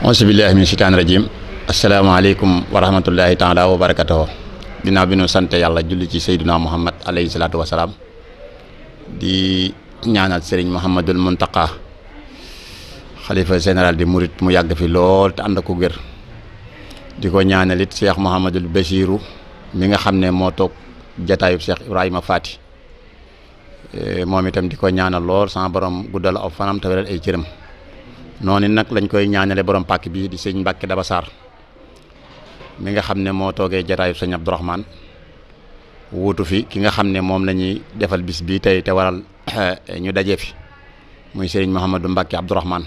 auzubillahi min shaytaani rajim asalaamaaleykum wa rahmatullahi taala wa barakatuh. Ginnaaw bi nu sante yàlla julli ci Seydina Muhammad alayhi salaatu wa salaam di ñaanal Serigne Mouhamadul Mountakha xalifa général di Mouride mu yàgg fi lool te ànd ko gër di ko ñaanal it Cheikh Mouhamadul Bachiru mi nga xam ne moo toog jataayub Cheikh Ibrahima Fati moom itam di ko ñaanal lool sama borom guddal aw fanam te wéral ay cëram. noonu nag lañ koy ñaanale borom pàkk bi di sëñ Mbàkke Daba Sarr mi nga xam ne moo toogee jataayub sëñ Abdourahmane wuutu fi ki nga xam ne moom la ñuy defal bis bi tey te waral ñu daje fi muy sëriñ Mouhamadou Mbàkke Abdourahmane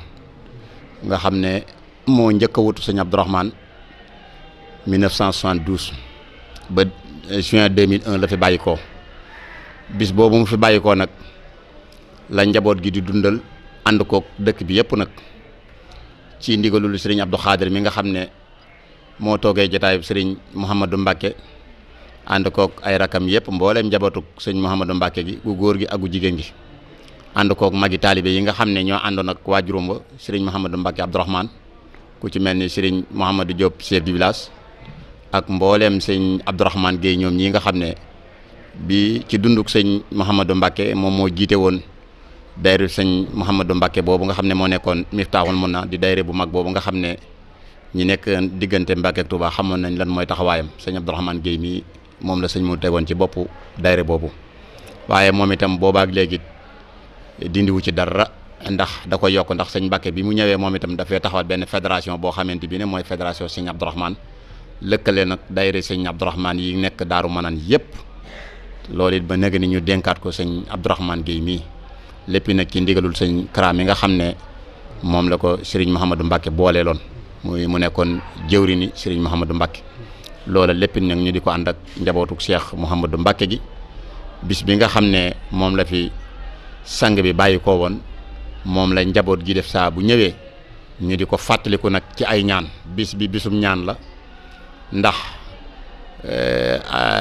nga xam ne moo njëkk a wuutu sëñ Abdourahmane 1972 ba juin 2001 la fi bàyyi koo bis boobu mu fi bàyyi koo nag la njaboot gi di dundal ànd koog dëkk bi yëpp nag ci ndigalul sëriñ Abdou Khadir mi nga xam ne moo toogee jotaay sëriñ Mouhamadou Mbacke ànd koog ay rakam yëpp mbooleem njabootu sëñ Mouhamadou Mbacke gi gu góor gi ak gu jigéen gi ànd koog magi taalibe yi nga xam ne ñoo àndoon ak waajuram ba sëriñ Mouhamadou Mbacke Abdourahmane ku ci mel ni sëriñ Mouhamadou Diop chef du village ak mbooleem sëñ Abdourahmane Guèye ñoom ñi nga xam ne bi ci dunduk sëñ Mouhamadou Mbacke moom moo jiite woon daayira sëñ Mouhamadou Mbacke boobu nga xam ne moo nekkoon Miftahul Munna di daayira bu mag boobu nga xam ne ñi nekk diggante Mbacke ak Touba xamoon nañ lan mooy taxawaayam sëñ Abdourahmane Guèye mii moom la sëñ mu tegoon ci boppu daayira boobu waaye moom itam boobaak léegi dindiwu ci dara ndax da ko yokk ndax sëñ Mbacke bi mu ñëwee moom itam dafay taxawal benn fédération boo xamante bi ne mooy fédération sëñ Abdourahmane lëkkale nag daayira sëñ Abdourahmane yi nekk Daaru Manaan yëpp loolu it ba nega ni ñu dénkaat ko sëñ Abdourahmane Guèye mii lépp nag ci ndigalul sëñ Kara mi nga xam ne moom la ko Serigne Mouhamadou Mbacke booleeloon mu nekkoon jëwriñi Serigne Mouhamadou Mbacke loola lépp nag ñu di ko ànd ak njabootu Cheikh Mouhamadou Mbacke gi bis bi nga xam ne moom la fi sang bi bàyyi ko woon moom la njaboot gi def saa bu ñëwee ñu di ko fàttaliku nag ci ay ñaan bis bi bisum ñaan la ndax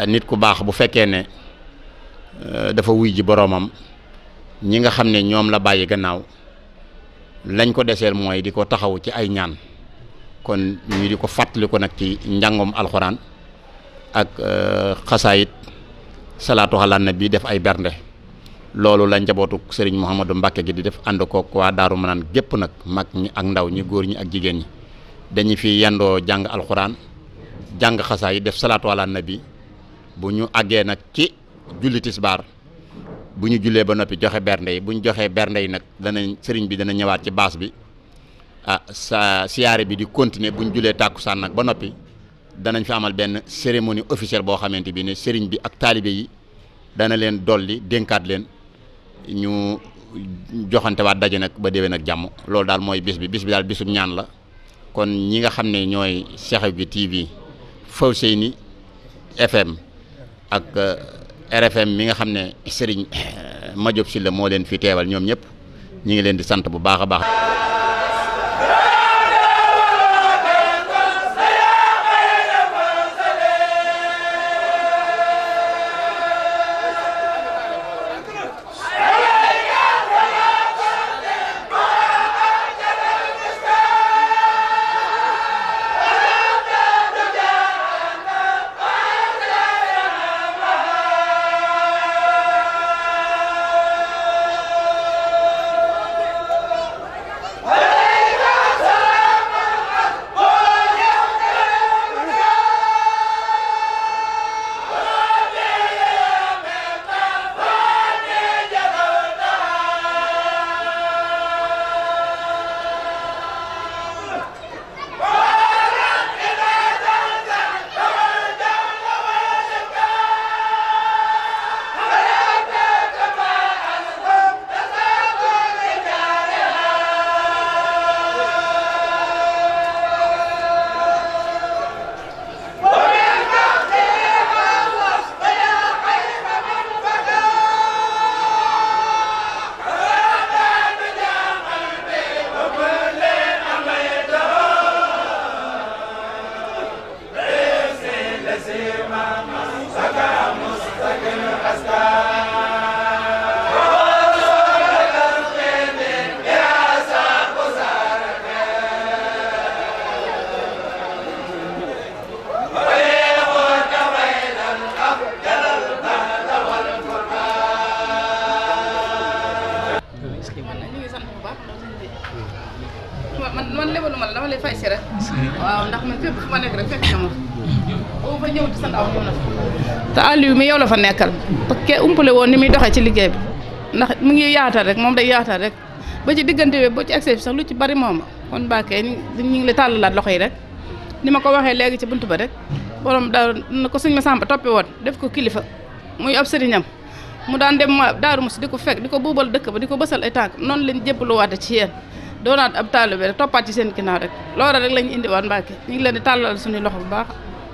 nit ku baax bu fekkee ne dafa wuy ji boroomam ñi nga xam ne ñoom la bàyyi gannaaw lañ ko deseel mooy di ko taxaw ci ay ñaan kon ñu di ko fàttaliku nag ci njàngom alxuraan ak xasaayit salaatu ala nabi def ay bernde loolu la njabootu Serigne Mouhamadou Mbacke gi di def ànd koog waa Daaru Manaan gépp nag mag ñi ak ndaw ñi góor ñi ak jigéen ñi dañu fi yendoo jàng alxuraan jàng xasaayit def salaatu ala nabi bu ñu àggee nag ci julli tisbaar bu ñu jullee ba noppi joxe bernde yi bu ñu joxee bernde yi nag danañ sëriñ bi dana ñëwaat ci baas bi sa siyaare bi di continuer bu ñu jullee tàkkusaan nag ba noppi danañ fi amal benn cérémonie officielle boo xamante bi ne sëriñ bi ak taalibe yi dana leen dolli dénkaat leen ñu joxante waat daje nag ba déwén ak jàmm loolu daal mooy bis bi daal bisum ñaan la kon ñi nga xam ne ñooy Sekhawgui TV Fawzeyni FM ak RFM mi nga xam ne Serigne Madiop Sylla moo leen fi teewal ñoom ñëpp ñi ngi leen di sant bu baax a baax. man lebalu ma la dama lay fay si rek waaw ndax man fépp fu ma nekk rek fekk na ma boo fa ñëw di sant aw ñëw na fa te Aliou mi yow la fa nekkal parce que umpale woon ni muy doxee ci liggéey bi ndax mu ngi yaatal rek moom day yaatal rek ba ci diggante bi boo ci accès sax lu ci bari moom kon Mbacke ñu ngi lay tàllalaat loxo yi rek ni ma ko waxee léegi ci buntu ba rek borom daaru na ko sëñ Massamba toppe woon def ko kilifa muy ab sëriñam mu daan dem Daaru Musi di ko fekk di ko buubal dëkk ba di ko bësal ay tànk noonu leen jébbaluwaate ci yéen doonaat ab taalibe rek toppaat ci seen ginnaaw rek loolu rek lañu indiwaat Mbacke ñu ngi leen di tàllal suñuy loxo bu baax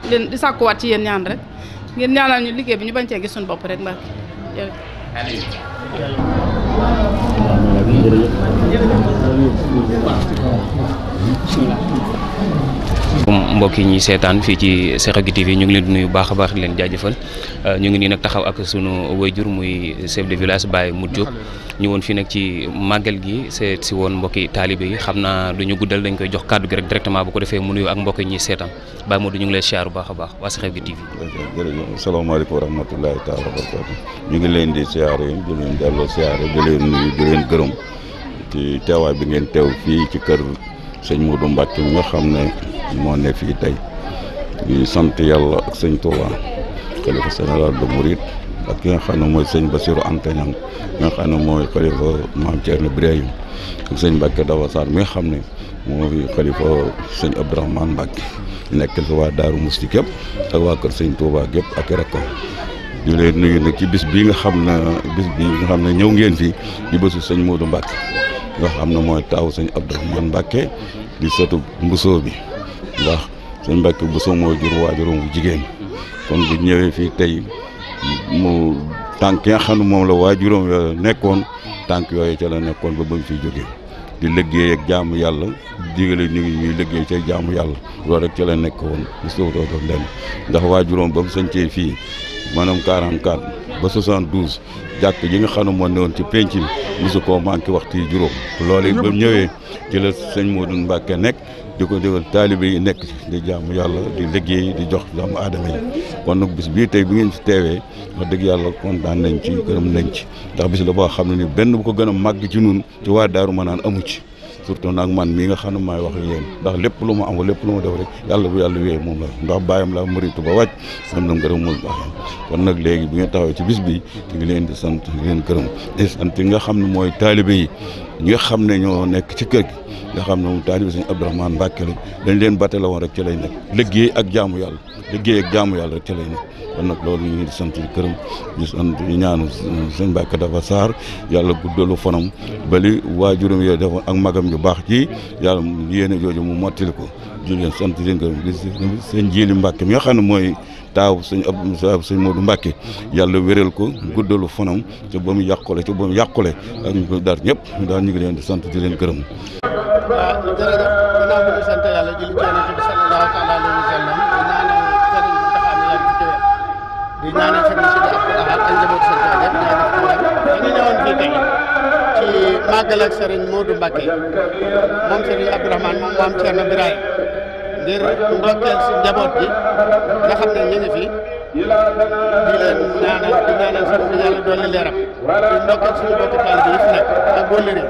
leen di sàkkuwaat ci yéen ñaan rek ngeen ñaanal ñu liggéey bi ñu bañ cee gis suñu bopp rek Mbacke mbokk yi ñuy seetaan fii ci Sekhawgui TV ñu ngi leen di nuyu baax a baax di leen jaajëfal ñu ngi nii nag taxaw ak sunu wayjur muy chef de village Baye Modou Diop ñu woon fii nag ci màggal gi seet si woon mbokki taalibe yi xam naa duñu guddal dañ koy jox kàddu gi rek directement bu ko defee mu nuyu ak mbokk yi ñuy seetaan Baye Modou ñu ngi lay siyaar bu baax a baax waa Sekhawgui TV. jërëjëf asalaamaaleykum wa rahmatulahi taala wa barakatu ñu ngi leen di siyaare di leen delloo siyaare di leen nuyu di leen gërëm ci teewaay bi ngeen teew fii ci kër sëñ Modou Mbacke mi nga xam ne moo ne fii tey di sant yàlla ak sëñ Touba xalifa général de Mouride ak ki nga xam ne mooy sëñ Bassirou Anta Niang mi nga xam ne mooy xalifa Maam Thierno Birahim ak sëñ Mbacke Dawa Sarr mi nga xam ne mooy xalifa sëñ Abdourahmane Mbacke nekkal fi waa Daaru Musti képp ak waa kër sëñ Touba gépp ak rakkam di leen nuyu nag ci bis bii nga xam ne ñëw ngeen fi di bésu sëñ Modou Mbacke nga xam ne mooy taaw sëñ Abdourahmane Mbacke di sëtu Mbusoo bi ndax sëñ Mbacke Bousso moo jur waajuram bu jigéen kon bu ñëwee fii tey mu tànk yi nga xam ne moom la waajuram nekkoon tànk yooyu ca la nekkoon ba mu fiy jógee di liggéey ak jaamu yàlla digale ñu ngi ñuy liggéey ca jaamu yàlla loolu rek ca la nekkoon di sowtoo doon lenn ndax waajuram ba mu sañcee fii maanaam 44 ba 72 jàkk ji nga xam ne moo newoon ci penc bi mosu koo manqué waxtu yi juróom loolu it ba mu ñëwee ci la sëñ Modou Mbacke nekk di ko defal taalibe yi nekk di jaamu yàlla di liggéey di jox doomu aadama yi kon nag bis bii tey bi ngeen fi teewee wax dëgg yàlla kontaan nañ ci gërëm nañ ci ndax bis la boo xam ne ni benn bu ko gën a màgg ci nun ci waa Daaru Manaan amu ci surtout nag man mii nga xam ne maay wax ak yéen ndax lépp lu ma am lépp lu ma def rek yàlla bu yàlla wéyee moom la ndax bàyyam la mëritu ba wàcc sam na ngërëm mul baax kon nag léegi bi nga taxawee ci bis bi ñu ngi leen di sant di leen gërëm di sant nga xam ne mooy taalibe yi ñi nga xam ne ñoo nekk ci kër gi nga xam ne moom taalibe sëñ Abdourahmane Mbacke la dañ leen batte la woon rek ci lay nekk liggéey ak jaamu yàlla rek ci lay nekk kon nag loolu ñu ngi di sant di gërëm di sant di ñaanu sëñ Mbacke Dafa Sarr yàlla guddalu fanam bali waajuram yooyu defoon ak magam yu baax ci yàlla yéene jooju mu mottali ko di leen sant di leen gërëm di sëñ Jili Mbacke mi nga xam ne mooy taaw sëñ Modou Mbacke yàlla wéral ko guddalu fanam te ba mu yàqule ak ñu ko dar ñëpp daal ñu ngi leen di sant di leen gërëm. waaw jërëjëf gannaaw bi ñu sant yàlla julli ci Yonent bi sallallahu taala alayhi wa sallam di ñaanal sëriñ Mountakha mi yàgg fi te wér di ñaanal sëriñ Sidi Abdou Lahad ak njaboot sëriñ Tuubaa yëpp ñaanal fi wér dañu ñëwoon fii tey ci màggal ak sëriñ Modou Mbacke moom sëriñ Abdourahmane moom Maam Thierno Birahim ngir ndokkeel si njaboot gi nga xam ne ñu ngi fi di leen ñaanal sëriñ bi yàlla dolli leeram di ndokkeel suñu bokk taalibe yi fi nekk ak wóllëre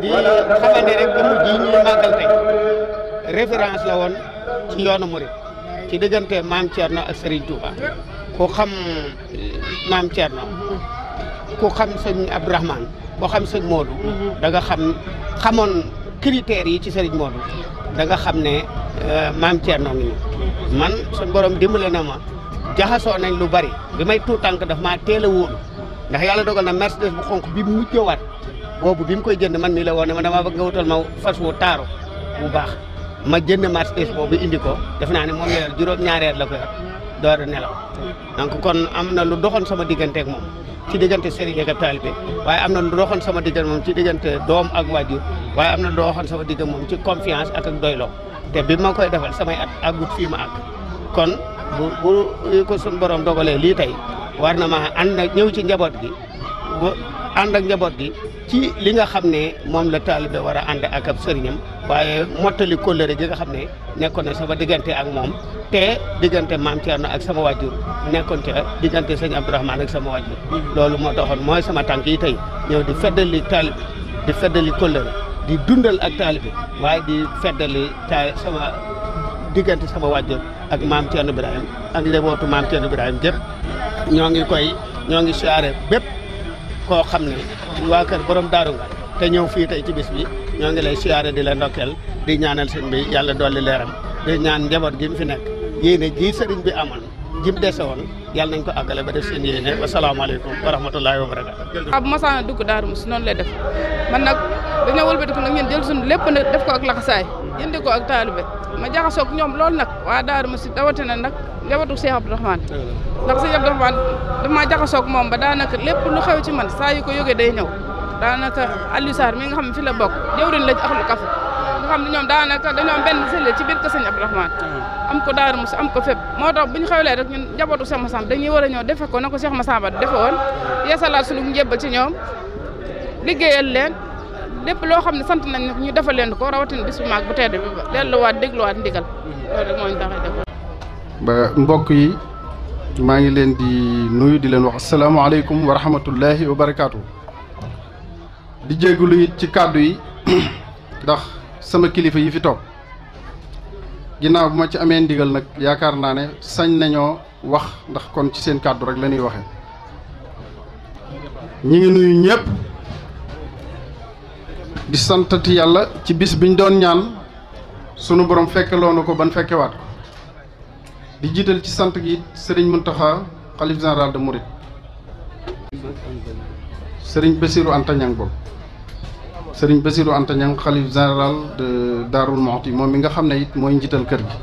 di xamal ne rek gëmu ji ñuy màggal tey référence la woon ci yoonu murid ci diggante Maam Thierno ak Serigne Touba ku xam Maam Thierno ku xam sëñ Abdourahmane boo xam sëñ Modou da nga xamoon critères yi ci Serigne Modou da nga xam ne Maam Thierno ngi nii man suñ borom dimbale na ma jaxasoo nañ lu bari bi may tuut tànk daf maa teel a wóolu ndax yàlla dogal na Mercedes bu xonk bi mu mujjëwaat boobu bi mu koy jënd man mii la woon ne ma damaa bëgg nga wutal ma fas wu taaru bu baax ma jënd Mercedes boobu indi ko def naa ne moom la yor juróom-ñaareer la ko yor door a nelaw donc kon am na lu doxoon sama diggante ak moom ci diggante sëriñ ak taalibe waaye am na lu doxoon sama diggante moom ci diggante doom ak waajur waaye am na lu doxoon sama diggante moom ci confiance ak doyloo te bi ma koy defal samay at àggut fii ma àgg kon bu ko suñu borom dogalee lii tey war na ma ànd ak ñëw ci njaboot gi ànd ak njaboot gi ci li nga xam ne moom la taalibe war a ànd ak ab sëriñam waaye mottali kóllëre gi nga xam ne nekkoon na sama diggante ak moom te diggante Maam Thierno ak sama wàjjur nekkoon ca diggante sëñ Abdourahmane ak sama wàjjur loolu moo taxoon mooy sama tànk yi tey ñëw di feddali taalibe di feddali kóllëre di dundal ak taalibe waaye di feddali sama diggante sama wàjjur ak maam Thierno Birahim ak njabootu maam Thierno Birahim gépp ñoo ngi siyaare bépp koo xam ne waa kër borom daaru nga te ñëw fii tey ci bis bi ñoo ngi lay siyaare di la ndokkeel di ñaanal sëñ bi yàlla dolli leeram di ñaan njaboot gi mu fi nekk yéene ji sëriñ bi amoon jim dese woon yàlla nañ ko àggale ba def seen yéene wasalaamaaleykum wa rahmatullahi wa barakatu. bu masaana dugg Daaru Muxti noonu lay def man nag dañoo wëlbatiku nag ñun jël suñu lépp nag def ko ak laxasaay indi ko ak taalibe ma jaxasoo ak ñoom loolu nag waa Daaru Muxti rawatina nag njabootu Cheikh Abdourahmane ndax Cheikh Abdourahmane dafa maa jaxasoo ak moom ba daanaka lépp lu xew ci man saa yu ko yógee day ñëw daanaka Aliou Sarr mi nga xam ne fi la bokk jëwriñ la ci Ahlu Café nga xam ne ñoom daanaka dañoo am benn cellule ci biir kër Sëñ Abdourahmane am ko Daaru Muxti am ko fépp moo tax bu ñu xewlee rek ñun njabootu Cheikh Massamba dañuy war a ñëw defe ko na ko Cheikh Massamba defe woon yeesalaat suñu njébbal ci ñoom liggéeyal leen lépp loo xam ne sant nañ ñu defal leen ko rawatina bis bu mag bu tedd bi ba delluwaat dégluwaat ndigal loolu rek moo ñu tax a def. ba mbokk yi maa ngi leen di nuyu di leen wax asalaamaaleykum wa rahmatullahi wa barakaatu. di jégalu it ci kàddu yi ndax sama kilifa yi fi toog ginnaaw bu ma ci amee ndigal nag yaakaar naa ne sañ nañoo wax ndax kon ci seen kàddu rek la ñuy waxee. ñi ngi nuyu ñëpp di santati yàlla ci bis biñ doon ñaan sunu borom fekkeloo na ko ban fekkewaat ko di jiital ci sant gi sëriñ Mountakha xalif général de Mouride sëriñ Bassirou Anta Niang boobu sëriñ Bassirou Anta Niang xalif général de Darou Mouhty moom mi nga xam ne it mooy njiital kër gi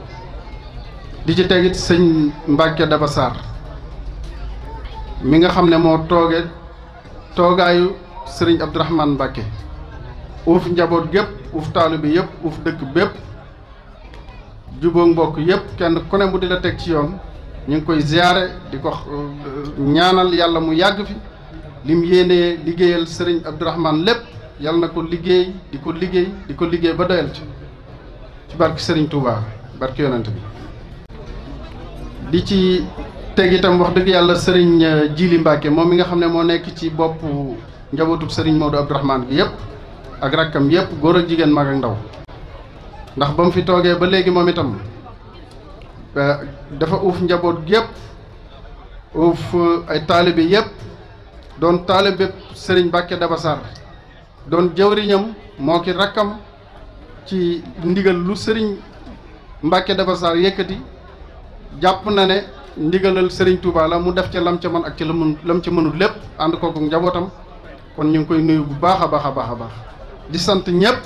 di ci tegit sëñ Mbacke Daba Sarr mi nga xam ne moo toogaayu sëriñ Abdourahmane Mbacke uuf njaboot gépp uuf taalibe bi yëpp uuf dëkk bépp jubóog mbokk yëpp kenn ku ne mu di la teg ci yoon ñu ngi koy ziyaare di ko ñaanal yàlla mu yàgg fi lim yéenee liggéeyal sëriñ Abdourahmane lépp yàlla na ko liggéey di ko liggéey ba doyal ci barke sëriñ Touba barke yonent bi di ci teg itam wax dëgg yàlla sëriñ Jili Mbacke moom mi nga xam ne moo nekk ci boppu njabootug sëriñ Maodo Abdourahmane gi yëpp ak rakkam yëpp góor ak jigéen mag ak ndaw ndax ba mu fi toogee ba léegi moom itam dafa uuf njaboot gi yëpp uuf ay taalibe yëpp doon taalibe sëriñ Mbacke Daba Sarr doon jëwriñam moo ki rakkam ci ndigal lu sëriñ Mbacke Daba Sarr yëkkati jàpp na ne ndigalal sëriñ Touba la mu def ca lam ca man ak ci lam ca mënul lépp ànd kooku njabootam kon ñu ngi koy nuyu bu baax a baax a baax a baax di sant ñëpp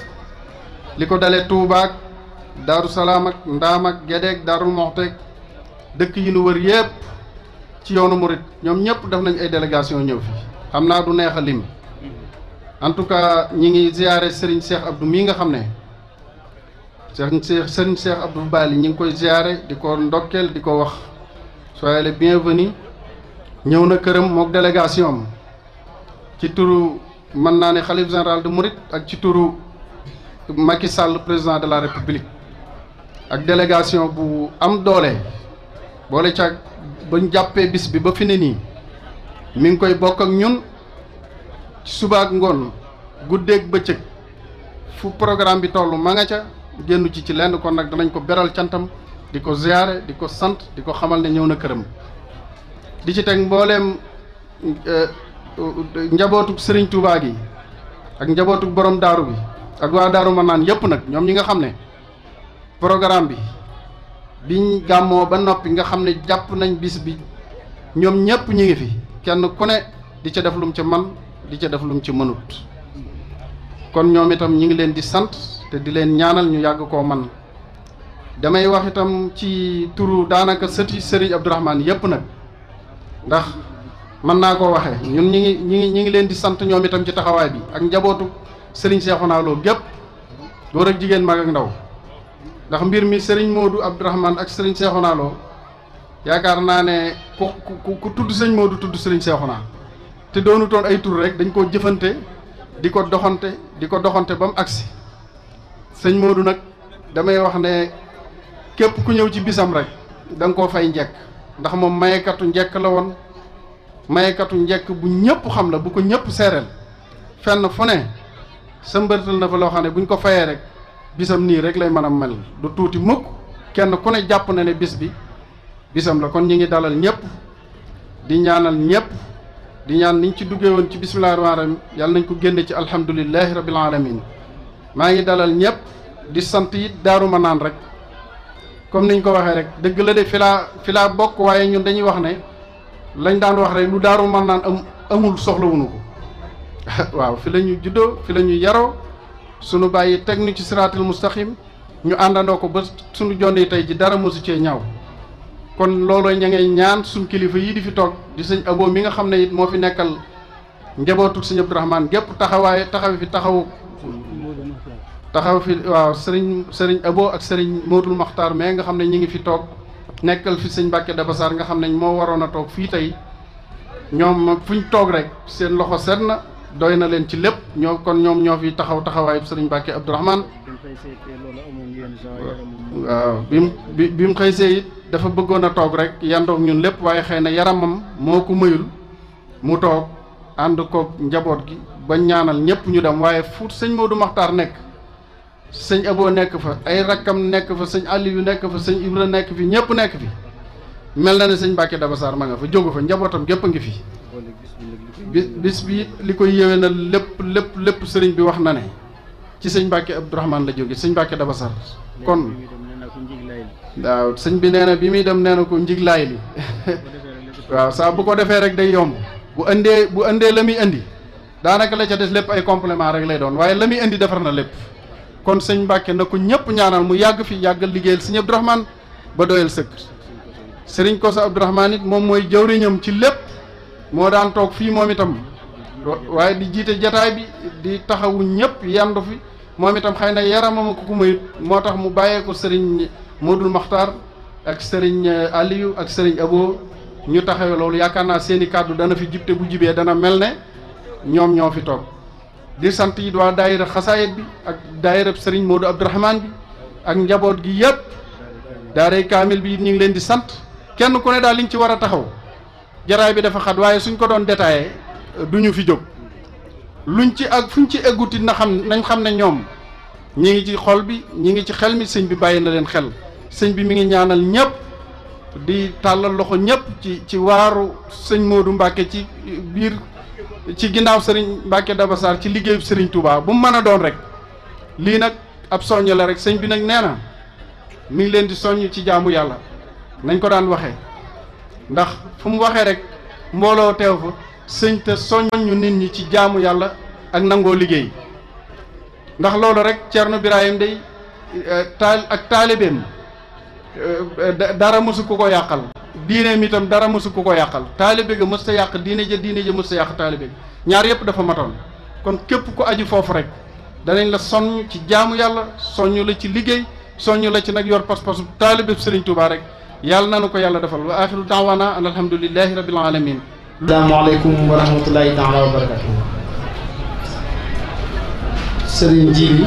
li ko dalee Touba ak Daaru Salaam ak Ndaam ak Gédé ak Daaru Mouhty dëkk yi nu wër yëpp ci yoonu murit ñoom ñëpp def nañ ay délégation ñëw fii xam naa du neex a lim en tout cas ñi ngi ziare Serigne Cheikh Abdou mii nga xam ne Serigne Cheikh Abdou Bali ñi ngi koy ziare di ko ndokkeel di ko wax soyez les bienvenus ñëw na këram mook délégation am ci turu mën naa ne xalif général de Mouride ak ci turu Macky Sall président de la République ak délégation bu am doole boole ca bañ jàppee bis bi ba fi ne nii mi ngi koy bokk ak ñun ci suba ak ngoon guddeeg bëccëg fu programme bi toll ma nga ca génn ci lenn kon nag danañ ko beral cantam di ko ziyaare di ko sant di ko xamal ne ñëw na këram di ci teg mbooleem njabootuk Serigne Touba gi ak njabootuk borom daaru bi ak waa Daaru Manaan yëpp nag ñoom ñi nga xam ne programme bi biñ gàmmoo ba noppi nga xam ne jàpp nañ bis bi ñoom ñëpp ñu ngi fi kenn ku ne di ca def lum ca man di ca def lum ci mënut kon ñoom itam ñi ngi leen di sant te di leen ñaanal ñu yàgg koo man damay wax itam ci turu daanaka sëti Serigne Abdourahmane yëpp nag ndax mën naa koo waxee ñun ñi ngi leen di sant ñoom itam ci taxawaay bi ak njabootu Serigne Cheikhouna Lo gépp góor ak jigéen mag ak ndaw ndax mbir mi Serigne Modou Abdourahmane ak Serigne Cheikhouna Lo yaakaar naa ne ku tudd sëñ Modou tudd Serigne Cheikhouna te doonu toon ay tur rek dañ koo jëfante di ko doxante ba mu agsi sëñ Modou nag damay wax ne képp ku ñëw ci bisam rek da nga koo fay njekk ndax moom mayekatu njekk la woon mayekatu njekk bu ñëpp xam la bu ko ñëpp seereel fenn fu ne sëmbartal na fa loo xam ne buñ ko fayee rek bisam nii rek lay mën a mel du tuuti mukk kenn ku ne jàpp na ne bis bi bisam la kon ñi ngi dalal ñëpp di ñaanal ñëpp di ñaan niñ ci duggee woon ci bismillahir rahmanir rahim yàlla nañ ko génne ci alhamdulillahi rabbil alamin maa ngi dalal ñëpp di sant it Daaru Manaan rek comme niñ ko waxee rek dëgg la de fi laa bokk waaye ñun dañuy wax ne lañ daan wax rek lu Daaru Manaan amul soxlawuñu ko waaw fi la ñu juddoo fi la ñu yaroo sunu bàyyi teg ñu ci siraatul mustaqim ñu àndandoo ko ba sunu jonde tey ji dara mosu cee ñaaw kon loolu ña ngay ñaan suñ kilifa yii di fi toog di sëñ Abo mi nga xam ne it moo fi nekkal njabootu sëñ Abdourahmane gépp taxaw fi waaw sëriñ Abo ak sëriñ Modou Makhtar mais nga xam ne ñi ngi fi toog nekkal fi sëñ Mbàkke Dabassar nga xam ne moo waroon a toog fii tey ñoom fuñ toog rek seen loxo set na doy na leen ci lépp ñoom ñoo fi taxawaayu sëriñ Mbàkke Abdourahmane waaw bi mu xëy see it dafa bëggoon a toog rek yandoog ñun lépp waaye xëy na yaramam moo ko mayul mu toog ànd koog njaboot gi ba ñaanal ñëpp ñu dem waaye fu sëñ Modou Makhtar nekk sëñ Abo nekk fa ay rakkam nekk fa sëñ Aliou nekk fa sëñ Ibra nekk fi ñëpp nekk fi mel na ne sëñ Mbàkke Dabassar ma nga fa jógu fa njabootam gépp a ngi fi bis bi li koy yéwee na lépp sëriñ bi wax na ne ci sëñ Mbàkke Abdourahmane la jóge sëñ Mbàkke Dabassar kon waaw sëñ bi nee na bi muy dem nee na ko njiglaay li waaw saa bu ko defee rek day yomb bu indee la muy indi daanaka la ca des lépp ay complément rek lay doon waaye la muy indi defar na lépp kon sëñ Mbàkke na ko ñëpp ñaanal mu yàgg fi yàggal liggéeyal sëñ Abdourahmane ba doyal sëkk sëriñ Kosso Abdourahmane it moom mooy jawriñam ci lépp moo daan toog fii moom itam waaye di jiite jataay bi di taxawu ñëpp yandu fi moom itam xëy na yaramam ko mayut moo tax mu bàyyee ko sëriñ Modou Makhtar ak sëriñ Aliou ak sëriñ Abo ñu taxawee loolu yaakaar naa seeni kàddu dana fi jibte bu jibee dana mel ne ñoom ñoo fi toog di sant it waa daayira xasaayit bi ak daayira sëriñ Modou Abdourahmane bi ak njaboot gi yëpp daaray kaamil bi ñu ngi leen di sant kenn ku ne daal liñ ci war a taxaw jaraay bi dafa xat waaye suñ ko doon détaillé duñu fi jóg luñ ci ak fuñ ci egguti nañ xam ne ñoom ñi ngi ci xol bi ñi ngi ci xel mi sëñ bi bàyyi na leen xel sëñ bi mi ngi ñaanal ñëpp di tàllal loxo ñëpp ci waaru sëñ Modou Mbacke ci biir ci ginnaaw sëriñ Mbacke Dabassar ci liggéeyu sëriñ Touba bu mu mën a doon rek lii nag ab soññ la rek sëñ bi nag nee na mi ngi leen di soññ ci jaamu yàlla nañ ko daan waxee ndax fu mu waxee rek mbooloo teew fa sëñ te soññu nit ñi ci jaamu yàlla ak nangoo liggéey ndax loolu rek Ceerno Birahim day taalibeem dara mësu ku ko yàqal diineem itam dara mësu ku ko yàqal taalibe ga mës ta yàq diine ja mës ta yàq taalibe ga ñaar yëpp dafa matoon kon képp ku aju foofu rek danañ la soññ ci jaamu yàlla soññ la ci liggéey soññ la ci nag yor pas-pasu taalibe Sëriñ Tuubaa rek yàlla nanu ko yàlla defal wa axiru daawana an alhamdulillahi rabbil alamin asalaamaaleykum wa rahmatullahi taala wa barakatuh sëriñ Jili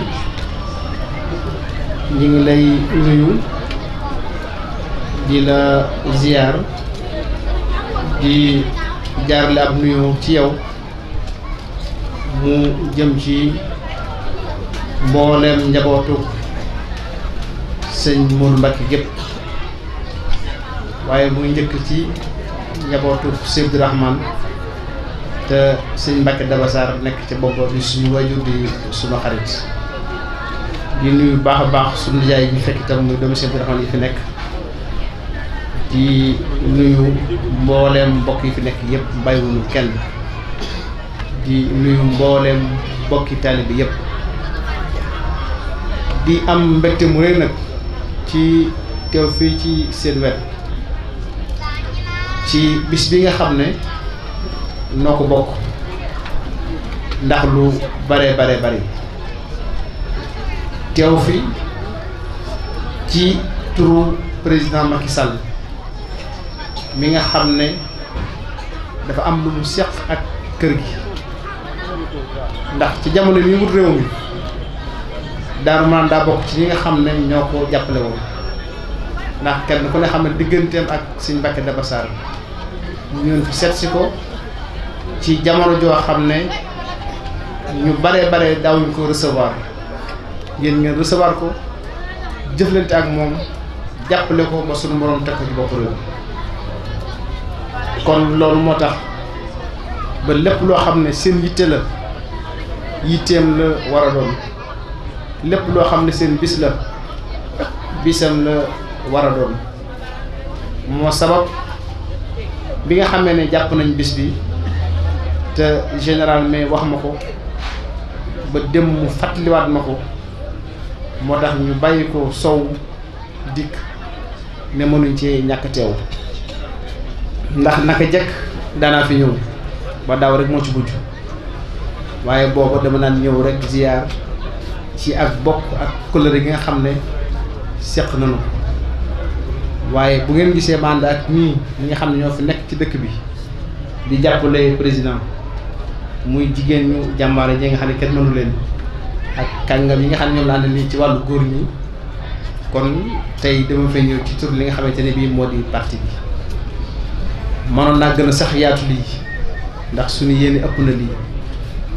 ñi ngi lay nuyu di la ziar di jaarale ab nuyu ci yow mu jëm ci mbooleem njabootu sëñ Modou Mbacke gépp waaye muy njëkk ci njabootu sëñ Abdourahmane te sëñ Mbacke Dabassar nekk ci bopp bi suñu wajur di suñu xarit di nuyu baax a baax suñu nijaay ñu fekk itam muy doomu sëñ Abdourahmane yi fi nekk di nuyu mbooleem mbokk yi fi nekk yëpp bàyyiwuñu kenn di nuyu mbooleem mbokki taalibe bi yëpp di am mbégte mu rëy nag ci teew fii ci seen wet ci bis bi nga xam ne noo ko bokk ndax lu bare teew fi ci turu président Macky Sall mi nga xam ne dafa am lu mu seq ak kër gi ndax ci jamono bi wut réew mi Daaru Manaan daa bokk ci ñi nga xam ne ñoo ko jàppale woon ndax kenn ku ne xam ne digganteem ak Sëñ Mbacke Dabassar ñu ñëw fi seet si ko ci jamono joo xam ne ñu bare daawuñ ko recevoir yéen ngeen recevoir ko jëflante ak moom jàppale ko ba sunu borom teg ko ci bopp réew kon loolu moo tax ba lépp loo xam ne seen yitte la yitteem la war a doon lépp loo xam ne seen bis la bisam la war a doon moo sabab bi nga xamee ne jàpp nañ bis bi te général mais wax ma ko ba dem mu fàttaliwaat ma ko moo tax ñu bàyyi ko sow dikk ne mënuñ ci ñàkk teew ndax naka jekk daanaa fi ñëw ba daaw rek moo ci mujj waaye booba dama naan ñëw rek ziyaar ci ak bokk ak kóllëre gi nga xam ne seq nañu waaye bu ngeen gisee ma ànd ak ñi nga xam ne ñoo fi nekk ci dëkk bi di jàppale président muy jigéen ñu jàmbaare ji nga xam ne kenn mënu leen ak kàngam yi nga xam ne ñoom la ànd nii ci wàllu góor ñi kon tey dama fay ñëw ci tur li nga xamante ne bii moo di parti bi mënoon naa gën a sax yaatu lii ndax suñu yéene ëpp na lii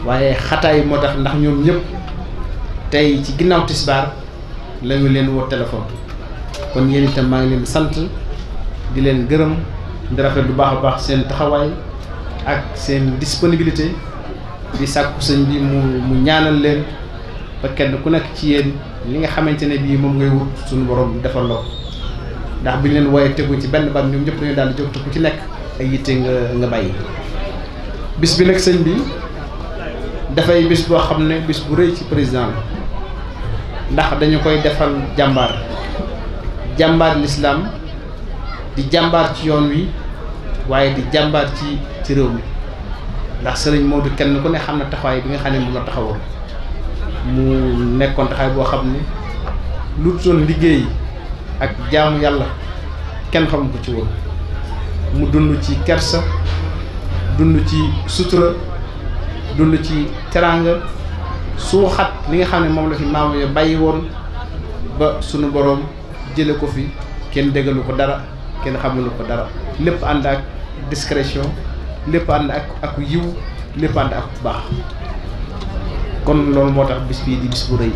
waaye xataay moo tax ndax ñoom ñëpp tey ci ginnaaw tisbaar la ñu leen woo téléphone kon yéen itam maa ngi leen sant di leen gërëm di rafet lu baax a baax seen taxawaay ak seen disponibilité di sàkku sëñ bi mu ñaanal leen ba kenn ku nekk ci yéen li nga xamante ne bii moom ngay wut suñu borom defal loo ndax bi ñu leen wooyee tegu ci benn ban ñoom ñëpp dañu daal di jóg te ku ci nekk ay yitte nga bàyyi bis bi nag sëñ bi dafay bis boo xam ne bis bu rëy ci président la ndax dañu koy defal jàmbaar l'islam di jàmbaar ci yoon wi waaye di jàmbaar ci réew mi ndax sëriñ Modou kenn ku ne xam na taxawaay bi nga xam ne moom la taxawoon mu nekkoon taxawaay boo xam ne lu doon liggéey ak jaamu yàlla kenn xamu ko ci woon mu dund ci kersa dund ci sutura dund ci teraanga suuxat li nga xam ne moom la fi maam yo bàyyi woon ba sunu boroom jële ko fi kenn déggalu ko dara kenn xamulu ko dara lépp ànd ak discrétion lépp ànd ak yiw lépp ànd ak baax kon loolu moo tax bis bii di bis bu rëy